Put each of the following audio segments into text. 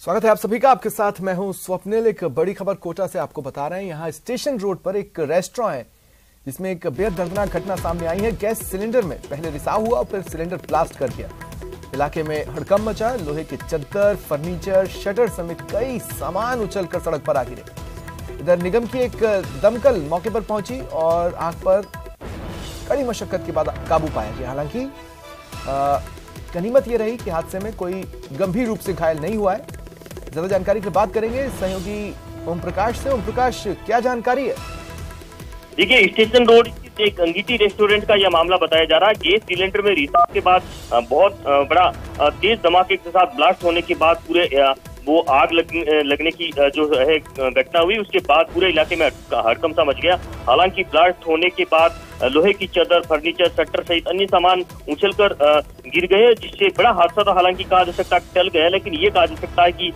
स्वागत है आप सभी का। आपके साथ मैं हूं स्वप्निल। एक बड़ी खबर कोटा से आपको बता रहे हैं। यहां स्टेशन रोड पर एक रेस्टोरेंट है जिसमें एक बेहद दर्दनाक घटना सामने आई है। गैस सिलेंडर में पहले रिसाव हुआ, फिर सिलेंडर ब्लास्ट कर दिया। इलाके में हड़कंप मचा। लोहे के चद्दर, फर्नीचर, शटर समेत कई सामान उछलकर सड़क पर आ गिरे। इधर निगम की एक दमकल मौके पर पहुंची और आग पर कड़ी मशक्कत के बाद काबू पाया गया। हालांकि गनीमत यह रही कि हादसे में कोई गंभीर रूप से घायल नहीं हुआ है। ज्यादा जानकारी की बात करेंगे सहयोगी ओम प्रकाश से। ओम प्रकाश, क्या जानकारी है? देखिए, स्टेशन रोड स्थित एक अंगीठी रेस्टोरेंट का यह मामला बताया जा रहा है। गैस सिलेंडर में रिसाव के बाद बहुत बड़ा तेज धमाके के साथ ब्लास्ट होने के बाद पूरे वो आग लगने की जो है घटना हुई। उसके बाद पूरे इलाके में हड़कंप सा मच गया। हालांकि ब्लास्ट होने के बाद लोहे की चादर, फर्नीचर, शटर सहित अन्य सामान उछलकर गिर गए, जिससे बड़ा हादसा तो हालांकि कहा जा सकता है टल गया, लेकिन ये कहा जा सकता है कि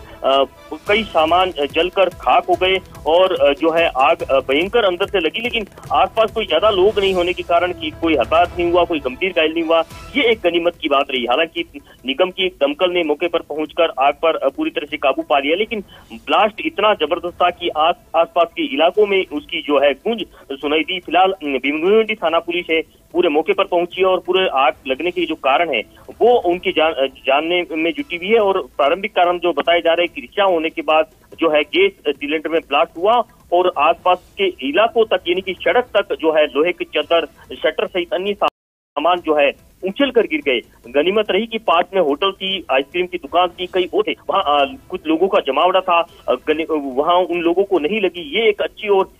कई सामान जलकर खाक हो गए और जो है आग भयंकर अंदर से लगी। लेकिन आसपास कोई ज्यादा लोग नहीं होने के कारण की कोई हताहत नहीं हुआ, कोई गंभीर घायल नहीं हुआ। ये एक गनीमत की बात रही। हालांकि निगम की एक दमकल ने मौके पर पहुंचकर आग पर पूरी तरह से काबू पा लिया, लेकिन ब्लास्ट इतना जबरदस्त था कि आसपास के इलाकों में उसकी जो है गूंज सुनाई दी। फिलहाल भीमगुंडी थाना पुलिस है पूरे मौके पर पहुंची और पूरे आग लगने के जो कारण है वो उनकी जानने में जुटी हुई है। और प्रारंभिक कारण जो बताए जा रहे हैं कि रिसाव होने के बाद जो है गैस सिलेंडर में ब्लास्ट हुआ और आसपास के इलाकों तक यानी कि सड़क तक जो है लोहे की चादर, शटर सहित अन्य सामान जो है उछल कर गिर गए। गनीमत रही कि पास में होटल थी, आइसक्रीम की दुकान थी, कई और थे, वहाँ कुछ लोगों का जमावड़ा था, वहाँ उन लोगों को नहीं लगी। ये एक अच्छी और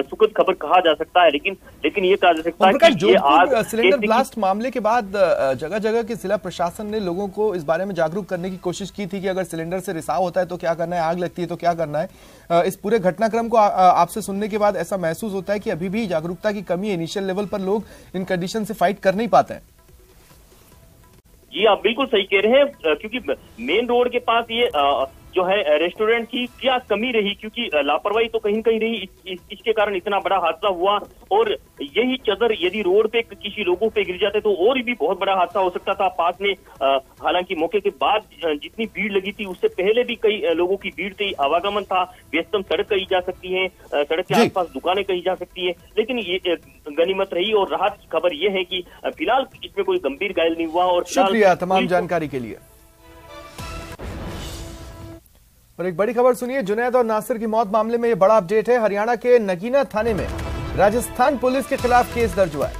सुखद खबर कहा जा सकता है। लेकिन ये कहा जा सकता है कि ये आग सिलेंडर ब्लास्ट मामले के बाद जगह जगह के जिला प्रशासन ने लोगों को इस बारे में जागरूक करने की कोशिश की थी कि अगर सिलेंडर से रिसाव होता है तो क्या करना है, आग लगती है तो क्या करना है। इस पूरे घटनाक्रम को आपसे सुनने के बाद ऐसा महसूस होता है कि अभी भी जागरूकता की कमी है। इनिशियल लेवल पर लोग इन कंडीशन से फाइट कर नहीं पाते। जी, आप बिल्कुल सही कह रहे हैं, क्योंकि मेन रोड के पास ये जो है रेस्टोरेंट की क्या कमी रही, क्योंकि लापरवाही तो कहीं कहीं रही, इसके कारण इतना बड़ा हादसा हुआ। और यही चादर यदि रोड पे किसी लोगों पे गिर जाते तो और भी बहुत बड़ा हादसा हो सकता था। पास में हालांकि मौके के बाद जितनी भीड़ लगी थी उससे पहले भी कई लोगों की भीड़ थी, आवागमन था, व्यस्तम सड़क कही जा सकती है, सड़क के आसपास दुकानें कही जा सकती है। लेकिन ये गनीमत रही और राहत की खबर यह है कि फिलहाल इसमें कोई गंभीर घायल नहीं हुआ। और शुक्रिया तमाम जानकारी के लिए। और एक बड़ी खबर सुनिए, जुनैद और नासिर की मौत मामले में यह बड़ा अपडेट है। हरियाणा के नगीना थाने में राजस्थान पुलिस के खिलाफ केस दर्ज हुआ है।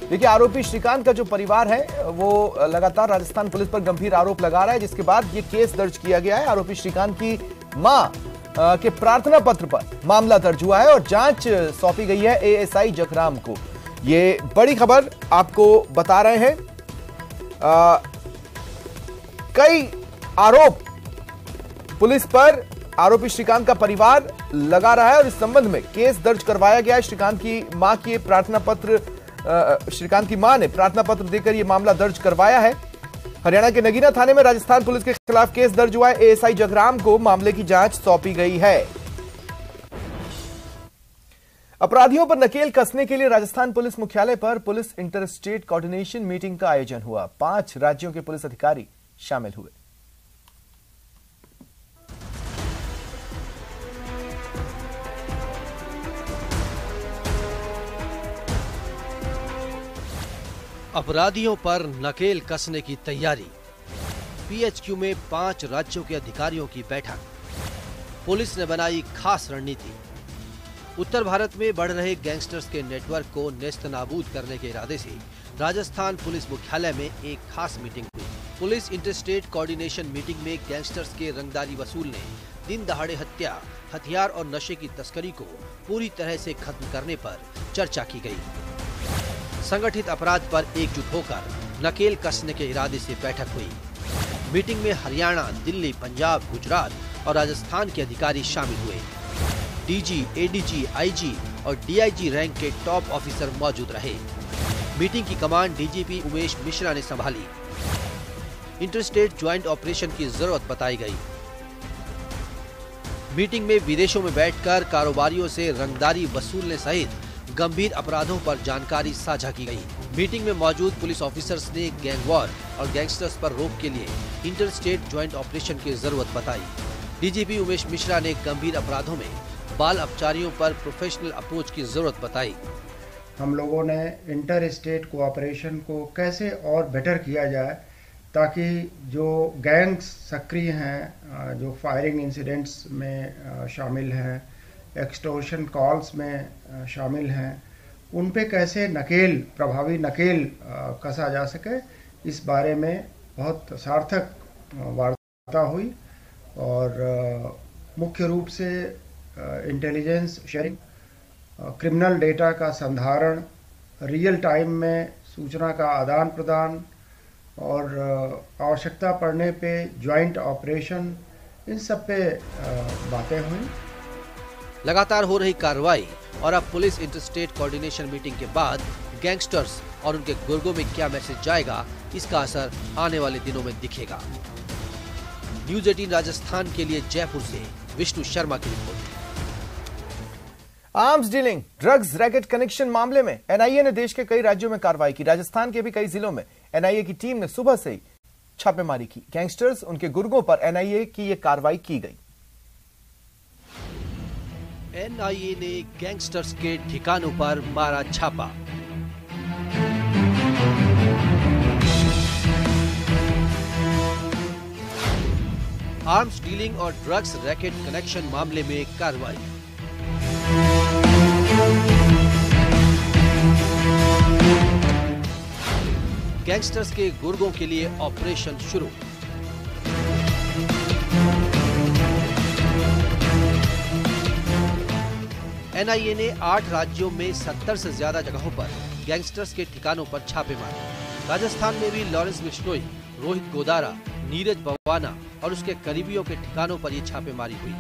देखिए, आरोपी श्रीकांत का जो परिवार है वो लगातार राजस्थान पुलिस पर गंभीर आरोप लगा रहा है, जिसके बाद ये केस दर्ज किया गया है। आरोपी श्रीकांत की मां के प्रार्थना पत्र पर मामला दर्ज हुआ है और जांच सौंपी गई है एएसआई जगराम को। ये बड़ी खबर आपको बता रहे हैं। कई आरोप पुलिस पर आरोपी श्रीकांत का परिवार लगा रहा है और इस संबंध में केस दर्ज करवाया गया है। श्रीकांत की मां ने प्रार्थना पत्र देकर यह मामला दर्ज करवाया है। हरियाणा के नगीना थाने में राजस्थान पुलिस के खिलाफ केस दर्ज हुआ है। एएसआई जगराम को मामले की जांच सौंपी गई है। अपराधियों पर नकेल कसने के लिए राजस्थान पुलिस मुख्यालय पर police inter state coordination meeting का आयोजन हुआ। 5 राज्यों के पुलिस अधिकारी शामिल हुए। अपराधियों पर नकेल कसने की तैयारी। पीएचक्यू में 5 राज्यों के अधिकारियों की बैठक। पुलिस ने बनाई खास रणनीति। उत्तर भारत में बढ़ रहे गैंगस्टर्स के नेटवर्क को नेस्तनाबूद करने के इरादे से राजस्थान पुलिस मुख्यालय में एक खास मीटिंग हुई। पुलिस इंटरस्टेट कोऑर्डिनेशन मीटिंग में गैंगस्टर्स के रंगदारी वसूलने, दिन दहाड़े हत्या, हथियार और नशे की तस्करी को पूरी तरह से खत्म करने पर चर्चा की गई। संगठित अपराध पर एकजुट होकर नकेल कसने के इरादे से बैठक हुई। मीटिंग में हरियाणा, दिल्ली, पंजाब, गुजरात और राजस्थान के अधिकारी शामिल हुए। डीजी, एडीजी, आईजी और डीआईजी रैंक के टॉप ऑफिसर मौजूद रहे। मीटिंग की कमान डीजीपी उमेश मिश्रा ने संभाली। इंटरस्टेट ज्वाइंट ऑपरेशन की जरूरत बताई गई। मीटिंग में विदेशों में बैठकर कारोबारियों से रंगदारी वसूलने सहित गंभीर अपराधों पर जानकारी साझा की गई। मीटिंग में मौजूद पुलिस ऑफिसर्स ने गैंग वॉर और गैंगस्टर्स पर रोक के लिए इंटर स्टेट ज्वाइंट ऑपरेशन की जरूरत बताई। डीजीपी उमेश मिश्रा ने गंभीर अपराधों में बाल अपचारियों पर प्रोफेशनल अप्रोच की जरूरत बताई। हम लोगों ने इंटर स्टेट कोऑपरेशन को कैसे और बेटर किया जाए ताकि जो गैंग्स सक्रिय हैं, जो फायरिंग इंसिडेंट्स में शामिल हैं, एक्सटॉर्शन कॉल्स में शामिल हैं, उन पे कैसे प्रभावी नकेल कसा जा सके, इस बारे में बहुत सार्थक वार्ता हुई। और मुख्य रूप से इंटेलिजेंस शेयरिंग, क्रिमिनल डेटा का संधारण, रियल टाइम में सूचना का आदान प्रदान और आवश्यकता पड़ने पे ज्वाइंट ऑपरेशन, इन सब पे बातें हुई। लगातार हो रही कार्रवाई और अब पुलिस इंटरस्टेट कोऑर्डिनेशन मीटिंग के बाद गैंगस्टर्स और उनके गुर्गों में क्या मैसेज जाएगा, इसका असर आने वाले दिनों में दिखेगा। न्यूज 18 राजस्थान के लिए जयपुर से विष्णु शर्मा की report. Arms dealing, drugs racket connection मामले में एनआईए ने देश के कई राज्यों में कार्रवाई की। राजस्थान के भी कई जिलों में एनआईए की टीम ने सुबह से ही छापेमारी की। गैंगस्टर्स, उनके गुर्गों पर एनआईए की यह कार्रवाई की गई। एनआईए ने गैंगस्टर्स के ठिकानों पर मारा छापा। आर्म्स डीलिंग और ड्रग्स रैकेट कनेक्शन मामले में कार्रवाई। गैंगस्टर्स के गुर्गों के लिए ऑपरेशन शुरू। एनआईए ने 8 राज्यों में 70 से ज्यादा जगहों पर गैंगस्टर्स के ठिकानों पर छापे मारे। राजस्थान में भी लॉरेंस बिश्नोई, रोहित गोदारा, नीरज बवाना और उसके करीबियों के ठिकानों पर ये छापेमारी हुई।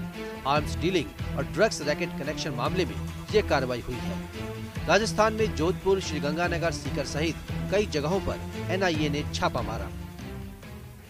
आर्म्स डीलिंग और ड्रग्स रैकेट कनेक्शन मामले में ये कार्रवाई हुई है। राजस्थान में जोधपुर, श्रीगंगानगर, सीकर सहित कई जगहों पर एनआईए ने छापा मारा।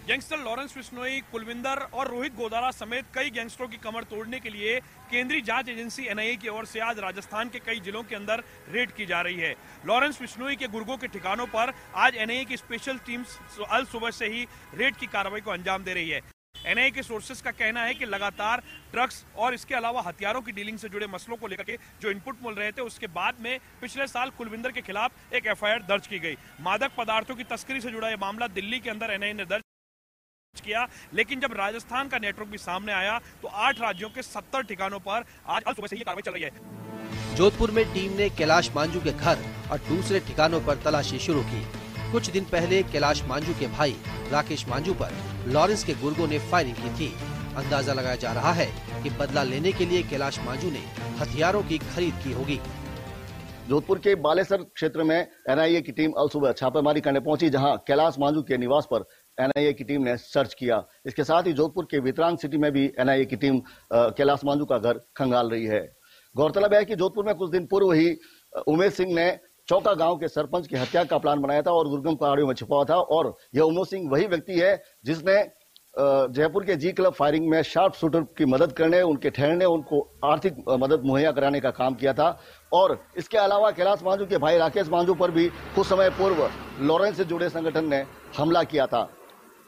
गैंगस्टर लॉरेंस बिश्नोई, कुलविंदर और रोहित गोदारा समेत कई गैंगस्टरों की कमर तोड़ने के लिए केंद्रीय जांच एजेंसी एनआईए की ओर से आज राजस्थान के कई जिलों के अंदर रेड की जा रही है। लॉरेंस बिश्नोई के गुर्गों के ठिकानों पर आज एनआईए की स्पेशल टीम अल सुबह से ही रेड की कार्रवाई को अंजाम दे रही है। एनआईए के सोर्सेस का कहना है कि लगातार ड्रग्स और इसके अलावा हथियारों की डीलिंग से जुड़े मसलों को लेकर के जो इनपुट मिल रहे थे, उसके बाद में पिछले साल कुलविंदर के खिलाफ एक एफआईआर दर्ज की गई। मादक पदार्थों की तस्करी से जुड़ा यह मामला दिल्ली के अंदर एनआईए ने दर्ज किया, लेकिन जब राजस्थान का नेटवर्क भी सामने आया तो 8 राज्यों के 70 ठिकानों पर आज सुबह से ही कार्रवाई चल रही है। जोधपुर में टीम ने कैलाश मांझू के घर और दूसरे ठिकानों पर तलाशी शुरू की। कुछ दिन पहले कैलाश मांझू के भाई राकेश मांझू पर लॉरेंस के गुर्गों ने फायरिंग की थी। अंदाजा लगाया जा रहा है कि बदला लेने के लिए कैलाश मांझू ने हथियारों की खरीद की होगी। जोधपुर के बालेसर क्षेत्र में एनआईए की टीम अल सुबह छापेमारी करने पहुंची, जहां कैलाश मांझू के निवास पर एनआईए की टीम ने सर्च किया। इसके साथ ही जोधपुर के वितरांग सिटी में भी एनआईए की टीम कैलाश मांझू का घर खंगाल रही है। गौरतलब है कि जोधपुर में कुछ दिन पूर्व ही उमेश सिंह ने चौका गांव के सरपंच की हत्या का प्लान बनाया था और दुर्गम पहाड़ियों में छुपा था। और यह उमेश सिंह वही व्यक्ति है जिसने जयपुर के जी क्लब फायरिंग में शार्प शूटर की मदद करने, उनके ठहरने, उनको आर्थिक मदद मुहैया कराने का काम किया था। और इसके अलावा कैलाश मांझू के भाई राकेश मांझू पर भी कुछ समय पूर्व लॉरेंस से जुड़े संगठन ने हमला किया था।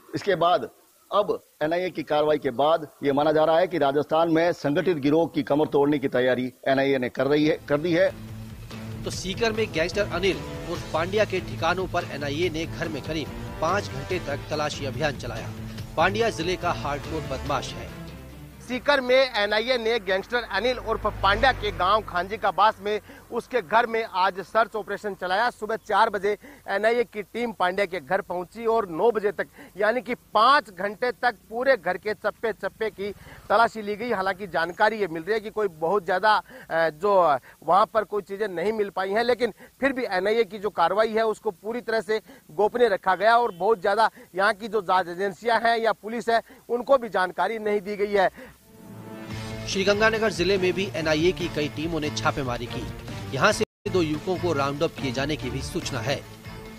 इसके बाद अब एनआईए की कार्रवाई के बाद ये माना जा रहा है कि राजस्थान में संगठित गिरोह की कमर तोड़ने की तैयारी एनआईए ने कर दी है। तो सीकर में गैंगस्टर अनिल उर्फ पांड्या के ठिकानों पर एनआईए ने घर में करीब 5 घंटे तक तलाशी अभियान चलाया। पांड्या जिले का हार्डकोर बदमाश है। सीकर में एनआईए ने गैंगस्टर अनिल उर्फ पांड्या के गांव खांजी का बास में उसके घर में आज सर्च ऑपरेशन चलाया। सुबह 4 बजे एनआईए की टीम पांड्या के घर पहुंची और 9 बजे तक यानी कि 5 घंटे तक पूरे घर के चप्पे चप्पे की तलाशी ली गई। हालांकि जानकारी ये मिल रही है कि कोई बहुत ज्यादा जो वहां पर कोई चीजें नहीं मिल पाई हैं, लेकिन फिर भी एनआईए की जो कार्रवाई है उसको पूरी तरह से गोपनीय रखा गया और बहुत ज्यादा यहाँ की जो जांच एजेंसियां हैं या पुलिस है उनको भी जानकारी नहीं दी गई है। श्रीगंगानगर जिले में भी एनआईए की कई टीमों ने छापेमारी की। यहां से 2 युवकों को राउंड अप किए जाने की भी सूचना है।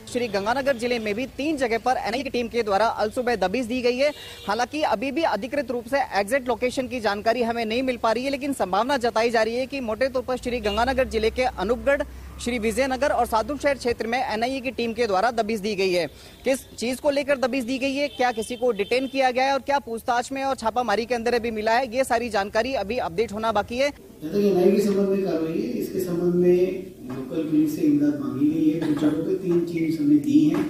श्री गंगानगर जिले में भी 3 जगह पर एनआईए की टीम के द्वारा अलसुबह दबिश दी गई है। हालांकि अभी भी अधिकृत रूप से एग्जैक्ट लोकेशन की जानकारी हमें नहीं मिल पा रही है, लेकिन संभावना जताई जा रही है कि मोटे तौर पर श्री गंगानगर जिले के अनूपगढ़, श्री विजयनगर और साधुशहर क्षेत्र में एनआईए की टीम के द्वारा दबिश दी गई है। किस चीज को लेकर दबिश दी गई है, क्या किसी को डिटेन किया गया है और क्या पूछताछ में और छापामारी के अंदर अभी मिला है, ये सारी जानकारी अभी अपडेट होना बाकी है। एनआईए के संबंध में कार्रवाई है, इसके संबंध में लोकल पुलिस से इमदाद मांगी गई है। कुछ जगहों पे 3 टीम्स हमने दी हैं,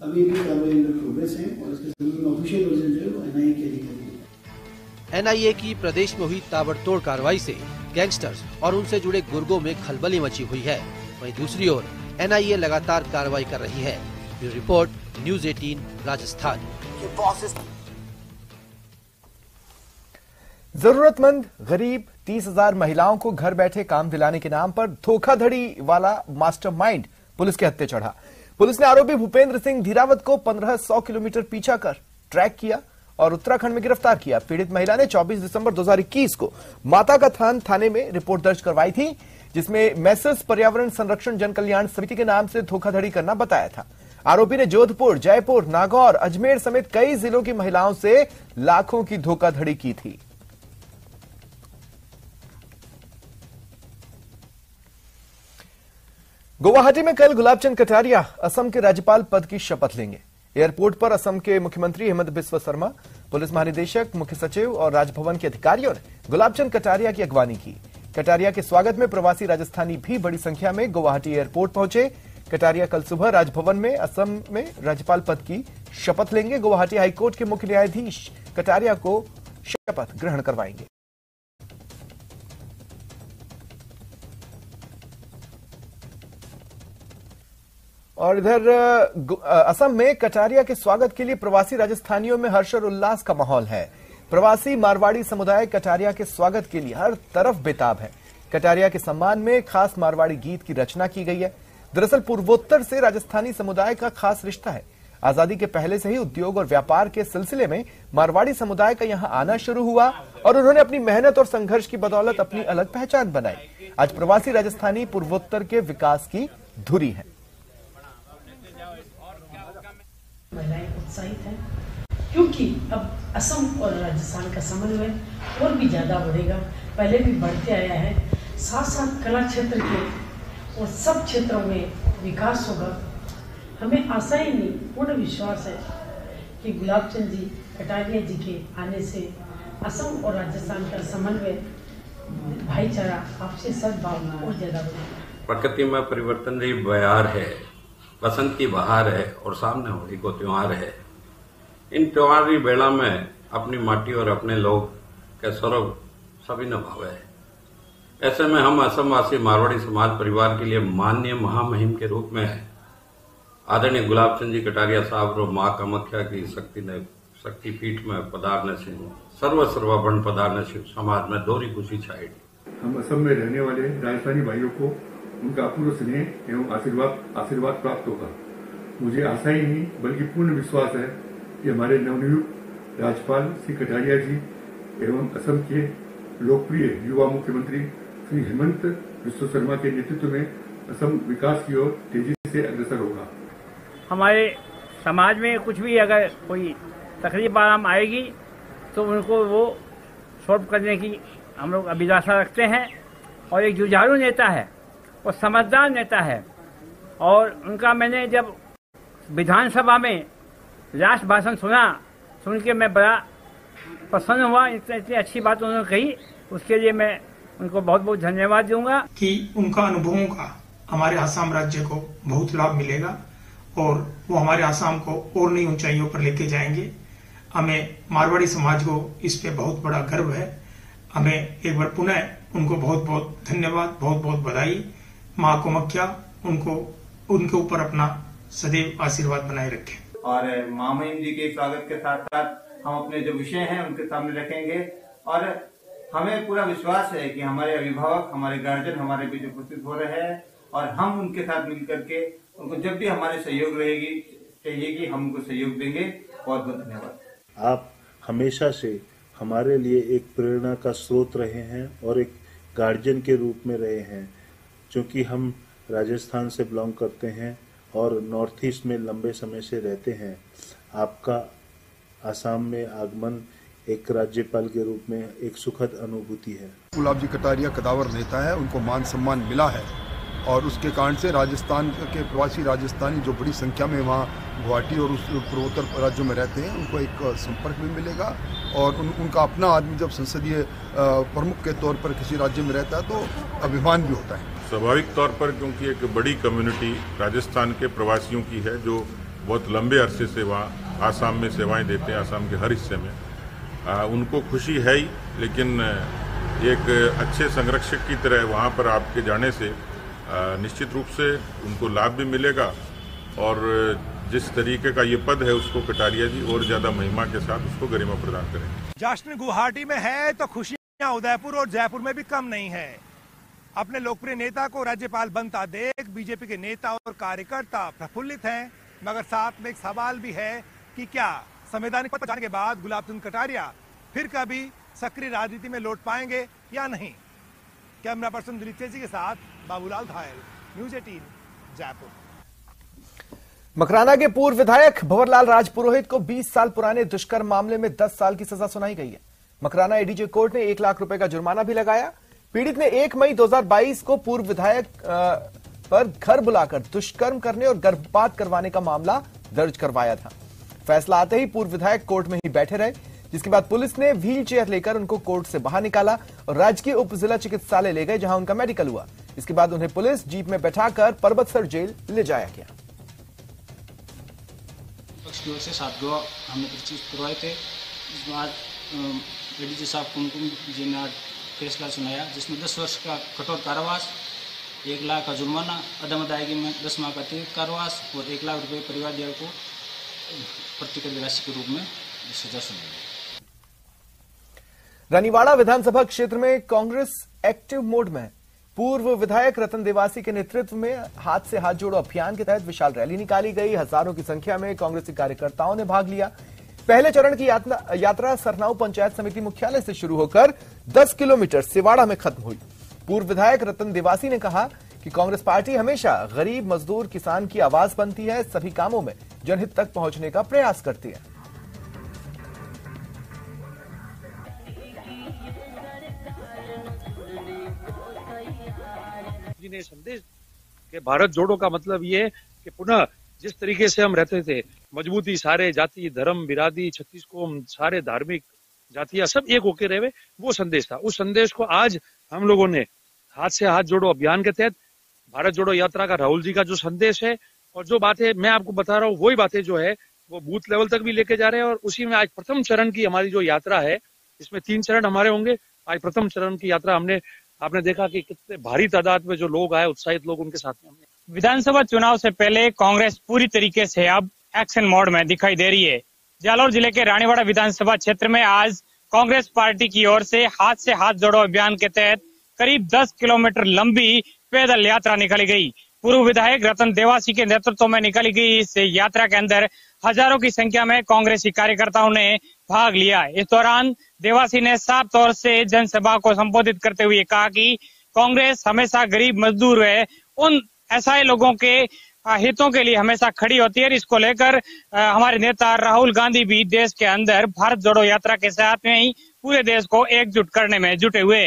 अभी भी कार्रवाई अंडर प्रोग्रेस है और इसके संबंध में ऑफिशियल वर्जन जो है वो एनआईए के अधिकारी। एनआईए की प्रदेश में हुई ताबड़तोड़ कार्रवाई से गैंगस्टर्स और उनसे जुड़े गुर्गों में खलबली मची हुई है। वहीं दूसरी ओर एनआईए लगातार कार्रवाई कर रही है। Bureau report, news 18 Rajasthan. जरूरतमंद गरीब 30,000 महिलाओं को घर बैठे काम दिलाने के नाम पर धोखाधड़ी वाला मास्टरमाइंड पुलिस के हत्थे चढ़ा। पुलिस ने आरोपी भूपेंद्र सिंह धीरावत को 1500 किलोमीटर पीछा कर ट्रैक किया और उत्तराखंड में गिरफ्तार किया। पीड़ित महिला ने 24 दिसंबर 2021 को माता का थान थाने में रिपोर्ट दर्ज करवाई थी, जिसमें मैसर्स पर्यावरण संरक्षण जन कल्याण समिति के नाम से धोखाधड़ी करना बताया था। आरोपी ने जोधपुर, जयपुर, नागौर, अजमेर समेत कई जिलों की महिलाओं से लाखों की धोखाधड़ी की थी। गुवाहाटी में कल गुलाबचंद कटारिया असम के राज्यपाल पद की शपथ लेंगे। एयरपोर्ट पर असम के मुख्यमंत्री हेमंत बिस्वा शर्मा, पुलिस महानिदेशक, मुख्य सचिव और राजभवन के अधिकारियों ने गुलाबचंद कटारिया की अगवानी की। कटारिया के स्वागत में प्रवासी राजस्थानी भी बड़ी संख्या में गुवाहाटी एयरपोर्ट पहुंचे। कटारिया कल सुबह राजभवन में असम में राज्यपाल पद की शपथ लेंगे। गुवाहाटी हाईकोर्ट के मुख्य न्यायाधीश कटारिया को शपथ ग्रहण करवाएंगे। और इधर असम में कटारिया के स्वागत के लिए प्रवासी राजस्थानियों में हर्ष और उल्लास का माहौल है। प्रवासी मारवाड़ी समुदाय कटारिया के स्वागत के लिए हर तरफ बेताब है। कटारिया के सम्मान में खास मारवाड़ी गीत की रचना की गई है। दरअसल पूर्वोत्तर से राजस्थानी समुदाय का खास रिश्ता है। आजादी के पहले से ही उद्योग और व्यापार के सिलसिले में मारवाड़ी समुदाय का यहां आना शुरू हुआ और उन्होंने अपनी मेहनत और संघर्ष की बदौलत अपनी अलग पहचान बनाई। आज प्रवासी राजस्थानी पूर्वोत्तर के विकास की धुरी है। महिलाएं उत्साहित हैं क्योंकि अब असम और राजस्थान का समन्वय और भी ज्यादा बढ़ेगा, पहले भी बढ़ते आया है। साथ साथ कला क्षेत्र के और सब क्षेत्रों में विकास होगा। हमें आशा ही नहीं, पूर्ण विश्वास है कि गुलाबचंद जी कटारिया जी के आने से असम और राजस्थान का समन्वय, भाईचारा, आपसी सद्भाव और ज्यादा बढ़ेगा। प्रकृति में परिवर्तन रही बयार है, बसंत की बहार है और सामने होली को त्योहार है। इन त्योहारी बेला में अपनी माटी और अपने लोग के सौरभ सभी न भावे। ऐसे में हम असमवासी मारवाड़ी समाज परिवार के लिए माननीय महामहिम के रूप में आदरणीय गुलाबचंद जी कटारिया साहब और मां कामाख्या की शक्ति पीठ में पधारने से सर्वर्ण पधारने से समाज में दोहरी खुशी छाई। हम असम में रहने वाले राजस्थानी भाइयों को उनका अपूर्व स्नेह एवं आशीर्वाद प्राप्त होगा। मुझे आशा ही नहीं बल्कि पूर्ण विश्वास है कि हमारे नवनियुक्त राज्यपाल श्री कटारिया जी एवं असम के लोकप्रिय युवा मुख्यमंत्री श्री हेमंत बिस्वा शर्मा के नेतृत्व में असम विकास की ओर तेजी से अग्रसर होगा। हमारे समाज में कुछ भी अगर कोई तकलीफ आराम आएगी तो उनको वो सॉल्व करने की हम लोग अभिलाषा रखते हैं। और एक जुझारू नेता है और समझदार नेता है और उनका मैंने जब विधानसभा में लास्ट भाषण सुन के मैं बड़ा प्रसन्न हुआ। इतनी अच्छी बात उन्होंने कही, उसके लिए मैं उनको बहुत बहुत धन्यवाद दूंगा कि उनका अनुभवों का हमारे आसाम राज्य को बहुत लाभ मिलेगा और वो हमारे आसाम को और नई ऊंचाइयों पर लेके जाएंगे। हमें मारवाड़ी समाज को इस पे बहुत बड़ा गर्व है। हमें एक बार पुनः उनको बहुत बहुत धन्यवाद, बहुत बहुत बधाई। मां कामाख्या उनके ऊपर अपना सदैव आशीर्वाद बनाए रखे। और महामहिम जी के स्वागत के साथ साथ हम अपने जो विषय हैं उनके सामने रखेंगे और हमें पूरा विश्वास है कि हमारे अभिभावक, हमारे गार्जियन हमारे बीच उपस्थित हो रहे हैं और हम उनके साथ मिलकर के उनको जब भी हमारे सहयोग चाहिएगी हम उनको सहयोग देंगे। बहुत बहुत धन्यवाद। आप हमेशा से हमारे लिए एक प्रेरणा का स्रोत रहे हैं और एक गार्जियन के रूप में रहे हैं। क्योंकि हम राजस्थान से बिलोंग करते हैं और नॉर्थ ईस्ट में लंबे समय से रहते हैं। आपका आसाम में आगमन एक राज्यपाल के रूप में एक सुखद अनुभूति है। गुलाब जी कटारिया कदावर नेता है, उनको मान सम्मान मिला है और उसके कारण से राजस्थान के प्रवासी राजस्थानी जो बड़ी संख्या में वहाँ गुवाहाटी और उस पूर्वोत्तर राज्यों में रहते हैं उनको एक संपर्क भी मिलेगा और उनका अपना आदमी जब संसदीय प्रमुख के तौर पर किसी राज्य में रहता है तो अभिमान भी होता है। स्वाभाविक तौर पर, क्योंकि एक बड़ी कम्युनिटी राजस्थान के प्रवासियों की है जो बहुत लंबे अरसे से वहाँ आसाम में सेवाएं देते हैं, आसाम के हर हिस्से में, उनको खुशी है ही, लेकिन एक अच्छे संरक्षक की तरह वहाँ पर आपके जाने से निश्चित रूप से उनको लाभ भी मिलेगा और जिस तरीके का ये पद है उसको कटारिया जी और ज्यादा महिमा के साथ उसको गरिमा प्रदान करेंगे। जश्न गुवाहाटी में है तो खुशियां उदयपुर और जयपुर में भी कम नहीं है। अपने लोकप्रिय नेता को राज्यपाल बनता देख बीजेपी के नेता और कार्यकर्ता प्रफुल्लित हैं, मगर साथ में एक सवाल भी है कि क्या संवैधानिक पद पर जाने के बाद गुलाब चंद कटारिया फिर कभी सक्रिय राजनीति में लौट पाएंगे या नहीं। कैमरा पर्सन दिलीप तेजी के साथ बाबूलाल घायल, न्यूज़ 18 जयपुर। मकराना के पूर्व विधायक भंवरलाल राजपुरोहित को 20 साल पुराने दुष्कर्म मामले में 10 साल की सजा सुनाई गई है। मकराना एडीजे कोर्ट ने 1 लाख रुपए का जुर्माना भी लगाया। पीड़ित ने 1 मई 2022 को पूर्व विधायक पर घर बुलाकर दुष्कर्म करने और गर्भपात करवाने का मामला दर्ज करवाया था। फैसला आते ही पूर्व विधायक कोर्ट में ही बैठे रहे, जिसके बाद पुलिस ने व्हील चेयर लेकर उनको कोर्ट से बाहर निकाला और राजकीय उप जिला चिकित्सालय ले गए, जहां उनका मेडिकल हुआ। इसके बाद उन्हें पुलिस जीप में बैठाकर परबतसर जेल ले जाया गया। की ओर से 7 गवाह हमने परिचित करवाए थे। इस बाद एडीजे साहब कुमकुम जी ने फैसला सुनाया, जिसमें 10 वर्ष का कठोर कारावास, 1 लाख का जुर्माना, अदम अदायगी में 10 माह का अतिरिक्त कारावास और 1 लाख रुपए परिवार दिया को प्रतिकर राशि के रूप में सजा सुनाई। रानीवाड़ा विधानसभा क्षेत्र में कांग्रेस एक्टिव मोड में। पूर्व विधायक रतन देवासी के नेतृत्व में हाथ से हाथ जोड़ो अभियान के तहत विशाल रैली निकाली गई। हजारों की संख्या में कांग्रेसी कार्यकर्ताओं ने भाग लिया। पहले चरण की यात्रा सरनाऊ पंचायत समिति मुख्यालय से शुरू होकर 10 किलोमीटर सिवाड़ा में खत्म हुई। पूर्व विधायक रतन देवासी ने कहा कि कांग्रेस पार्टी हमेशा गरीब, मजदूर, किसान की आवाज बनती है, सभी कामों में जनहित तक पहुंचने का प्रयास करती है। ने संदेश कि भारत जोड़ो का मतलब ये कि पुनः जिस तरीके से हम रहते थे, मजबूती, सारे जाति धर्म बिरादी 36 कौम, सारे धार्मिक जातियां सब एक होके रहे, वो संदेश था। उस संदेश को आज हम लोगों ने हाथ से हाथ जोड़ो अभियान के तहत भारत जोड़ो यात्रा का राहुल जी का जो संदेश है और जो बातें मैं आपको बता रहा हूँ, वही बातें जो है वो बूथ लेवल तक भी लेके जा रहे हैं। और उसी में आज प्रथम चरण की हमारी जो यात्रा है, इसमें 3 चरण हमारे होंगे। आज प्रथम चरण की यात्रा आपने देखा कि कितने भारी तादाद में जो लोग आए, उत्साहित लोग उनके साथ में। विधानसभा चुनाव से पहले कांग्रेस पूरी तरीके से अब एक्शन मोड में दिखाई दे रही है। जालौर जिले के रानीवाड़ा विधानसभा क्षेत्र में आज कांग्रेस पार्टी की ओर से हाथ जोड़ो अभियान के तहत करीब 10 किलोमीटर लंबी पैदल यात्रा निकाली गई। पूर्व विधायक रतन देवासी के नेतृत्व में निकाली गई इस यात्रा के अंदर हजारों की संख्या में कांग्रेसी कार्यकर्ताओं ने भाग लिया। इस दौरान देवासी ने साफ तौर से जनसभा को संबोधित करते हुए कहा कि कांग्रेस हमेशा गरीब, मजदूर है, उन ऐसा लोगों के हितों के लिए हमेशा खड़ी होती है। इसको लेकर हमारे नेता राहुल गांधी भी देश के अंदर भारत जोड़ो यात्रा के साथ में ही पूरे देश को एकजुट करने में जुटे हुए।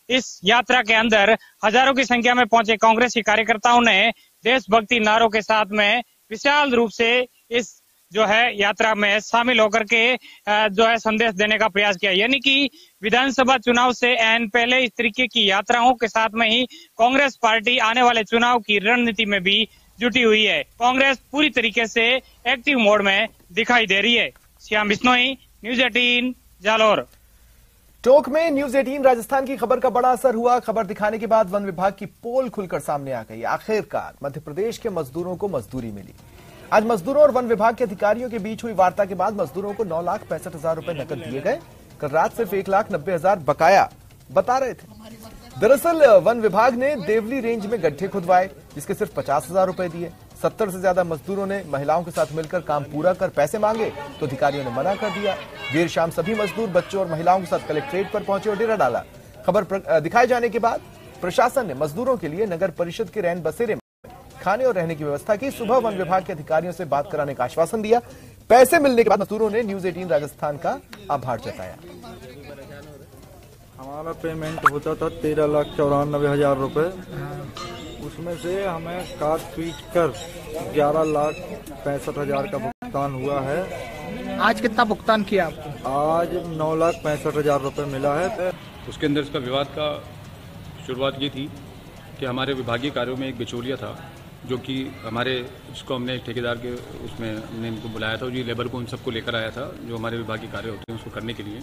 इस यात्रा के अंदर हजारों की संख्या में पहुंचे कांग्रेसी कार्यकर्ताओं ने देशभक्ति नारों के साथ में विशाल रूप से इस जो है यात्रा में शामिल होकर के जो है संदेश देने का प्रयास किया। यानी कि विधानसभा चुनाव से एन पहले इस तरीके की यात्राओं के साथ में ही कांग्रेस पार्टी आने वाले चुनाव की रणनीति में भी जुटी हुई है। कांग्रेस पूरी तरीके से एक्टिव मोड में दिखाई दे रही है। श्याम बिश्नोई, न्यूज़ 18 जालौर। टोंक में न्यूज़ 18 राजस्थान की खबर का बड़ा असर हुआ। खबर दिखाने के बाद वन विभाग की पोल खुलकर सामने आ गई। आखिरकार मध्य प्रदेश के मजदूरों को मजदूरी मिली। आज मजदूरों और वन विभाग के अधिकारियों के बीच हुई वार्ता के बाद मजदूरों को 9,65,000 रुपए नकद दिए गए। कल रात सिर्फ 1,90,000 बकाया बता रहे थे। दरअसल वन विभाग ने देवली रेंज में गड्ढे खुदवाए, जिसके सिर्फ 50,000 रुपए दिए। 70 से ज्यादा मजदूरों ने महिलाओं के साथ मिलकर काम पूरा कर पैसे मांगे तो अधिकारियों ने मना कर दिया। देर शाम सभी मजदूर बच्चों और महिलाओं के साथ कलेक्ट्रेट पर पहुंचे और डेरा डाला। खबर दिखाए जाने के बाद प्रशासन ने मजदूरों के लिए नगर परिषद के रैन बसेरे में खाने और रहने की व्यवस्था की। सुबह वन विभाग के अधिकारियों से बात कराने का आश्वासन दिया। पैसे मिलने के बाद मजदूरों ने न्यूज 18 राजस्थान का आभार जताया। हमारा पेमेंट होता था 13,94,000 रुपए, उसमें से हमें काट पीट कर 11,65,000 का भुगतान हुआ है। आज कितना भुगतान किया आपको? आज 9,65,000 रुपए मिला है। उसके अंदर इसका विवाद का शुरुआत ये थी कि हमारे विभागीय कार्यों में एक बिचौलिया था, जो कि हमारे जिसको हमने ठेकेदार के उसमें हमने इनको बुलाया था, जो लेबर को उन सबको लेकर आया था जो हमारे विभागीय कार्य होते हैं उसको करने के लिए।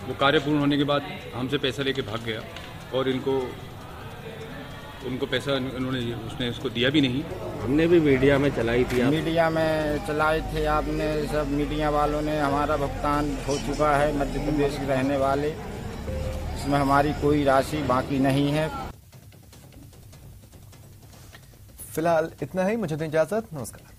वो कार्य पूर्ण होने के बाद हमसे पैसा लेके भाग गया और उनको पैसा उसने उसको दिया भी नहीं। हमने भी मीडिया में चलाई थी। मीडिया में चलाए थे आपने, सब मीडिया वालों ने। हमारा भुगतान हो चुका है, मध्य प्रदेश के रहने वाले, इसमें हमारी कोई राशि बाकी नहीं है। फिलहाल इतना ही, मुझे दें इजाजत, नमस्कार।